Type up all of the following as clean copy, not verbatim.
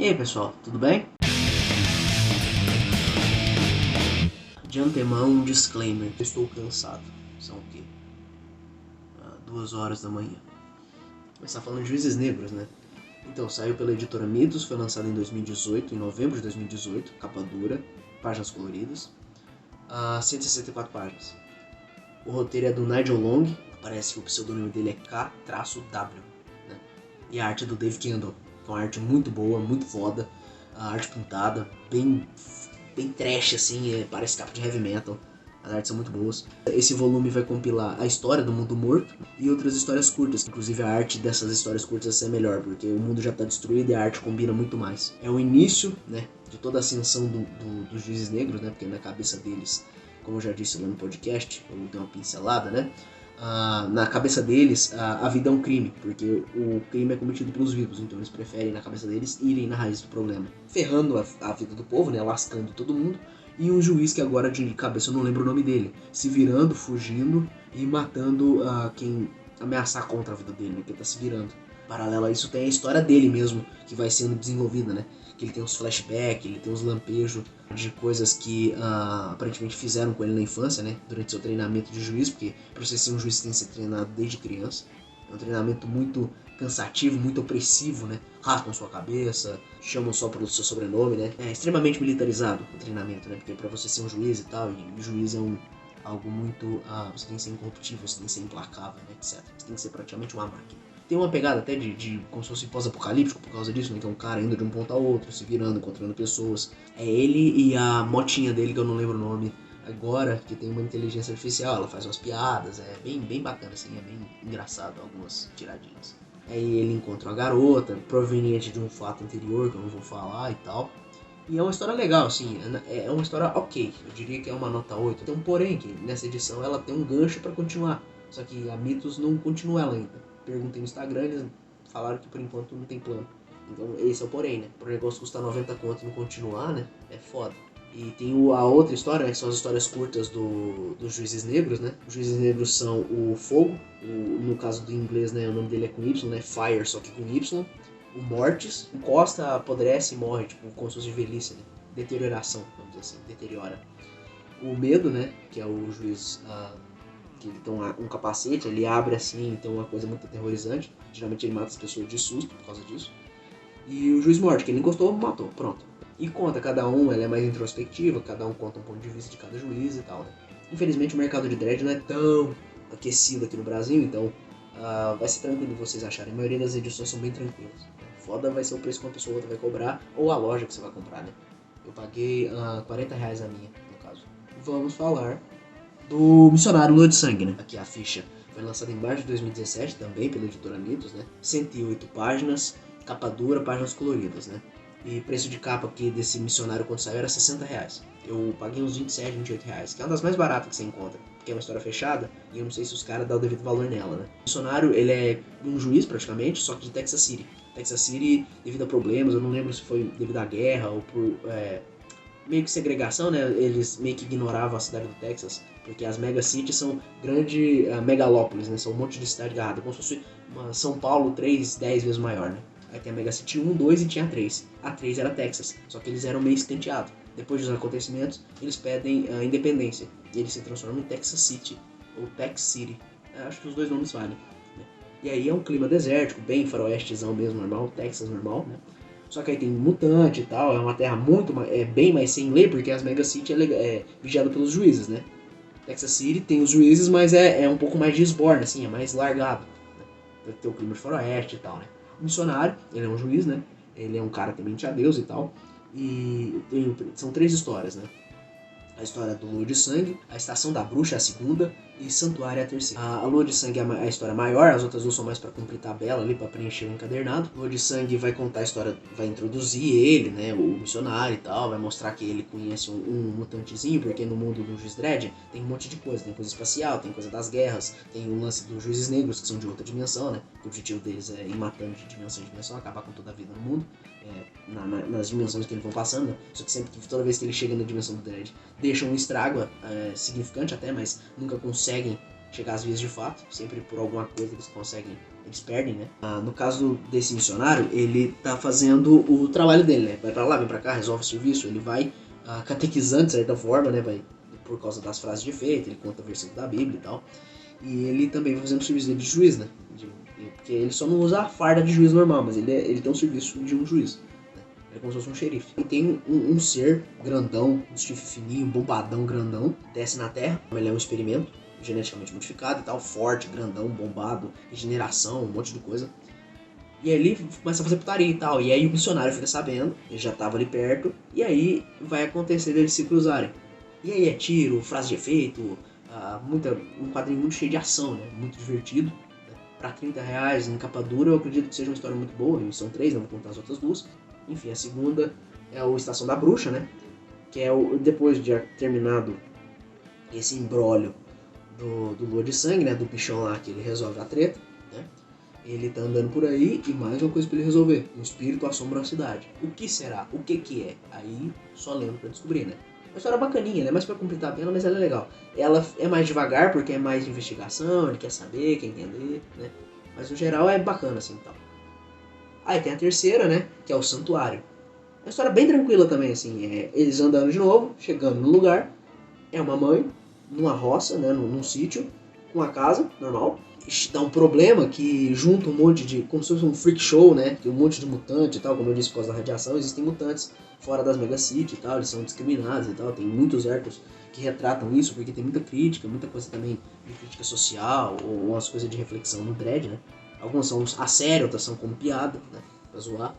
E aí pessoal, tudo bem? De antemão um disclaimer, eu estou cansado. São o quê? 2 horas da manhã. Começar falando de Juízes Negros, né? Então, saiu pela editora Mitos, foi lançado em 2018, em novembro de 2018, capa dura, páginas coloridas, 164 páginas. O roteiro é do Nigel Long, parece que o pseudônimo dele é K-W, né? E a arte é do Dave Kendall, que é uma arte muito boa, muito foda, a arte pintada, bem trash assim, parece capa de heavy metal. As artes são muito boas. Esse volume vai compilar a história do mundo morto e outras histórias curtas. Inclusive a arte dessas histórias curtas é melhor, porque o mundo já está destruído e a arte combina muito mais. É o início, né, de toda a ascensão dos Juízes Negros, né, porque na cabeça deles, como eu já disse lá no podcast, eu dei uma pincelada, né, na cabeça deles a vida é um crime, porque o crime é cometido pelos vivos, então eles preferem, na cabeça deles, irem na raiz do problema, ferrando a vida do povo, né, lascando todo mundo. E um juiz que agora de cabeça eu não lembro o nome dele, se virando, fugindo e matando quem ameaçar contra a vida dele, né, que tá se virando. Paralelo a isso tem a história dele mesmo, que vai sendo desenvolvida, né? Que ele tem uns flashbacks, ele tem uns lampejos de coisas que aparentemente fizeram com ele na infância, né? Durante seu treinamento de juiz, porque pra você ser um juiz você tem que ser treinado desde criança. É um treinamento muito cansativo, muito opressivo, né? Raspam sua cabeça, chamam só pelo seu sobrenome, né? É extremamente militarizado o treinamento, né? Porque pra você ser um juiz e tal, e o juiz é algo muito... você tem que ser incorruptível, você tem que ser implacável, né? Etc. Você tem que ser praticamente uma máquina. Tem uma pegada até de como se fosse pós-apocalíptico por causa disso, né? Que é um cara indo de um ponto ao outro, se virando, encontrando pessoas. É ele e a motinha dele, que eu não lembro o nome agora, que tem uma inteligência artificial, ela faz umas piadas, é bem bacana, assim, é bem engraçado algumas tiradinhas. Aí ele encontra uma garota, proveniente de um fato anterior, que eu não vou falar e tal. E é uma história legal, assim, é uma história ok, eu diria que é uma nota 8. Tem um porém que nessa edição ela tem um gancho pra continuar, só que a Mitos não continua ela ainda. Perguntei no Instagram, eles falaram que por enquanto não tem plano. Então esse é o porém, né? Pro negócio custar 90 conto e não continuar, né? É foda. E tem a outra história, né, que são as histórias curtas dos Juízes Negros, né? Os Juízes Negros são o Fogo, no caso do inglês, né, o nome dele é com Y, né? Fire, só que com Y. O Mortis, encosta, apodrece e morre, tipo, como se fosse de velhice, né? Deterioração, vamos dizer assim, deteriora. O Medo, né, que é o juiz que ele tem um capacete, ele abre assim, então é uma coisa muito aterrorizante. Geralmente ele mata as pessoas de susto por causa disso. E o Juiz Morte, que ele encostou, matou, pronto. E conta, cada um, ela é mais introspectiva, cada um conta um ponto de vista de cada juiz e tal, né? Infelizmente o mercado de dread não é tão aquecido aqui no Brasil, então vai ser tranquilo de vocês acharem. A maioria das edições são bem tranquilas. Foda vai ser o preço que uma pessoa ou outra vai cobrar, ou a loja que você vai comprar, né? Eu paguei R$40 a minha, no caso. Vamos falar do Missionário Lua de Sangue, né? Aqui a ficha foi lançada em março de 2017, também pela editora Mitos, né? 108 páginas, capa dura, páginas coloridas, né? E preço de capa aqui desse missionário quando saiu era R$60. Eu paguei uns 27, R$28, que é uma das mais baratas que você encontra, porque é uma história fechada e eu não sei se os caras dão o devido valor nela, né? O missionário, ele é um juiz praticamente, só que de Texas City. Texas City, devido a problemas, eu não lembro se foi devido à guerra ou por meio que segregação, né? Eles meio que ignoravam a cidade do Texas, porque as megacities são grande megalópolis, né? São um monte de cidade agarrada, como se fosse uma São Paulo 10 vezes maior, né? Aí tem a Megacity 1, 2 e tinha a 3. A 3 era Texas, só que eles eram meio escanteados. Depois dos acontecimentos, eles pedem a independência. E eles se transformam em Texas City, ou Tex City. Acho que os dois nomes valem. Né? E aí é um clima desértico, bem faroestezão mesmo, normal, Texas normal, né? Só que aí tem mutante e tal, é uma terra bem mais sem lei, porque as Megacity é vigiada pelos juízes, né? Texas City tem os juízes, mas é um pouco mais de esborne, assim, é mais largado. Né? Vai ter o clima de faroeste e tal, né? O missionário, ele é um juiz, né? Ele é um cara temente a Deus e tal. E são 3 histórias, né? A história do Lua de Sangue, a Estação da Bruxa, a segunda, e Santuário, a terceira. A Lua de Sangue é a história maior, as outras 2 são mais pra cumprir tabela ali, pra preencher o encadernado. Lua de Sangue vai contar a história, vai introduzir ele, né, o missionário e tal, vai mostrar que ele conhece um mutantezinho, porque no mundo do Juiz Dredd tem um monte de coisa, tem coisa espacial, tem coisa das guerras, tem o lance dos Juízes Negros, que são de outra dimensão, né, o objetivo deles é ir matando de dimensão em dimensão, acabar com toda a vida no mundo. Nas dimensões que eles vão passando, né? Só que toda vez que ele chega na dimensão do Dredd, deixam um estrago significante até, mas nunca conseguem chegar às vias de fato. Sempre por alguma coisa eles conseguem eles perdem, né? No caso desse missionário, ele tá fazendo o trabalho dele, né? Vai pra lá, vem pra cá, resolve o serviço, ele vai catequizando de certa forma, né? Vai, por causa das frases de efeito, ele conta versículo da Bíblia e tal. E ele também vai fazendo o serviço dele de juiz, né? Porque ele só não usa a farda de juiz normal, mas ele tem um serviço de um juiz. É como se fosse um xerife. E tem um ser grandão, um chifre fininho, bombadão, grandão, desce na Terra. Ele é um experimento geneticamente modificado e tal, forte, grandão, bombado, regeneração, um monte de coisa. E aí ele começa a fazer putaria e tal. E aí o missionário fica sabendo, ele já tava ali perto, e aí vai acontecer deles se cruzarem. E aí é tiro, frase de efeito, um quadrinho muito cheio de ação, né? Muito divertido. Pra R$30 em capa dura, eu acredito que seja uma história muito boa. São 3, não vou contar as outras 2. Enfim, a segunda é o Estação da Bruxa, né? Que é depois de terminado esse imbróglio do Lua de Sangue, né? Do bichão lá que ele resolve a treta, né? Ele tá andando por aí e mais uma coisa pra ele resolver. Um espírito assombra a cidade. O que será? O que é? Aí só lendo pra descobrir, né? Uma história bacaninha, né? Mais pra completar a pena, mas ela é legal. Ela é mais devagar porque é mais de investigação, ele quer saber, quer entender, né? Mas no geral é bacana assim e tal. Aí tem a terceira, né? Que é o Santuário. É uma história bem tranquila também, assim. Eles andando de novo, chegando no lugar. É uma mãe, numa roça, né? Num sítio, com uma casa normal. Dá um problema que junta um monte de... Como se fosse um freak show, né? Um monte de mutante e tal. Como eu disse, por causa da radiação, existem mutantes fora das megacities e tal. Eles são discriminados e tal. Tem muitos arcos que retratam isso, porque tem muita crítica, muita coisa também de crítica social, ou umas coisas de reflexão no Dredd, né? Algumas são a sério, outras são como piada, né? Pra zoar.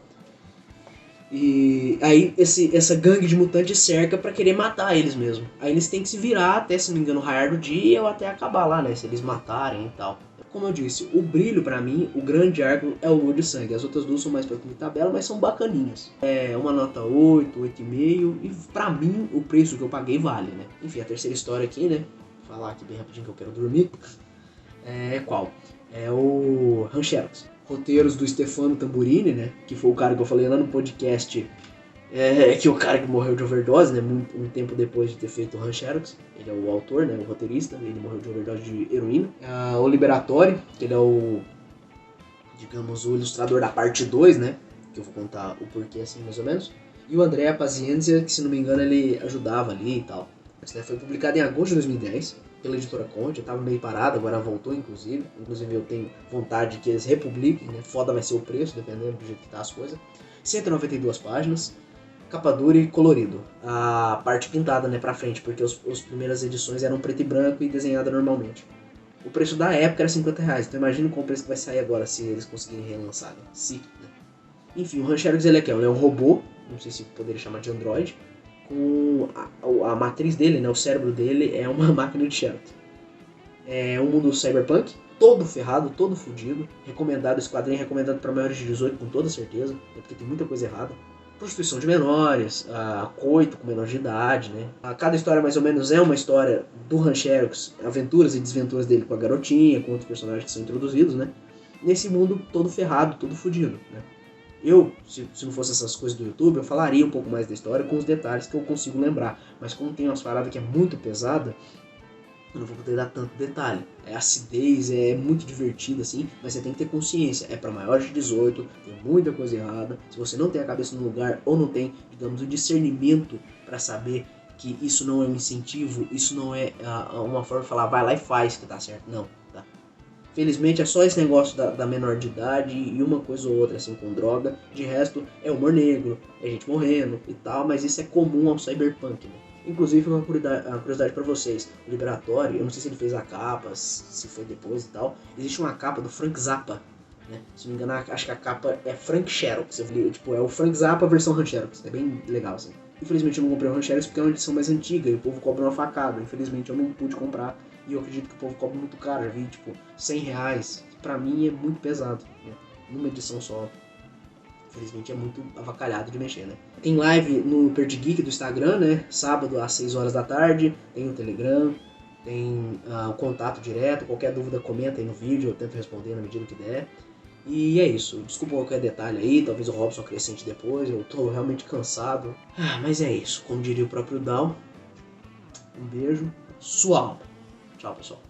E aí essa gangue de mutantes cerca pra querer matar eles mesmo. Aí eles têm que se virar até, se não me engano, o raiar do dia ou até acabar lá, né? Se eles matarem e tal. Como eu disse, o brilho pra mim, o grande arco é o Lua de Sangue. As outras 2 são mais pra cumprir tabela, mas são bacaninhas. É uma nota 8, 8,5. E pra mim, o preço que eu paguei vale, né? Enfim, a terceira história aqui, né? Vou falar aqui bem rapidinho que eu quero dormir. É qual? É o Rancheros. Roteiros do Stefano Tamburini, né? Que foi o cara que eu falei lá no podcast. Que é o cara que morreu de overdose, né? Um tempo depois de ter feito o Rancheros. Ele é o autor, né? O roteirista. Ele morreu de overdose de heroína. O Liberatori, que ele é o... digamos, o ilustrador da parte 2, né? Que eu vou contar o porquê assim, mais ou menos. E o André Pazienza, que se não me engano ele ajudava ali e tal. Isso, né? Foi publicado em agosto de 2010. Pela editora Conte, eu tava meio parado, agora voltou inclusive. Inclusive eu tenho vontade que eles republiquem, né? Foda vai ser o preço, dependendo do jeito que tá as coisas. 192 páginas, capa dura e colorido. A parte pintada, né, pra frente, porque as primeiras edições eram preto e branco e desenhada normalmente. O preço da época era R$50, então imagina qual o preço que vai sair agora se eles conseguirem relançar, né? Né? Enfim, o Rancheros ele é um robô, não sei se poderia chamar de androide, com a matriz dele, né, o cérebro dele é uma máquina de Sheraton. É um mundo cyberpunk, todo ferrado, todo fudido. Recomendado, esse quadrinho é recomendado para maiores de 18 com toda certeza, porque tem muita coisa errada. Prostituição de menores, coito com menor de idade, né? Cada história mais ou menos é uma história do Rancheros, aventuras e desventuras dele com a garotinha, com outros personagens que são introduzidos, né? Nesse mundo todo ferrado, todo fudido, né? Eu, se não fosse essas coisas do YouTube, eu falaria um pouco mais da história com os detalhes que eu consigo lembrar. Mas como tem umas paradas que é muito pesada, eu não vou poder dar tanto detalhe. A acidez é muito divertida, assim, mas você tem que ter consciência. É para maiores de 18, tem muita coisa errada. Se você não tem a cabeça no lugar ou não tem, digamos, o discernimento para saber que isso não é um incentivo, isso não é uma forma de falar, vai lá e faz que tá certo. Não. Felizmente é só esse negócio da menor de idade e uma coisa ou outra assim com droga. De resto é humor negro, é gente morrendo e tal, mas isso é comum ao cyberpunk, né? Inclusive uma curiosidade pra vocês, o Liberatório, eu não sei se ele fez a capa, se foi depois e tal, existe uma capa do Frank Zappa, né? Se não me engano, acho que a capa é Frank Xerox, tipo, é o Frank Zappa versão Rancheros, é bem legal assim. Infelizmente eu não comprei o Rancheros porque é uma edição mais antiga e o povo cobra uma facada, infelizmente eu não pude comprar. E eu acredito que o povo cobra muito caro, já vi tipo R$100, que pra mim é muito pesado, né? Numa edição só. Infelizmente é muito avacalhado de mexer, né? Tem live no Perdigeek do Instagram, né? Sábado às 6 horas da tarde, tem o Telegram, tem o contato direto, qualquer dúvida comenta aí no vídeo, eu tento responder na medida que der. E é isso, desculpa qualquer detalhe aí, talvez o Robson acrescente depois, eu tô realmente cansado. Mas é isso, como diria o próprio Down, um beijo, sua alma. Tchau, pessoal.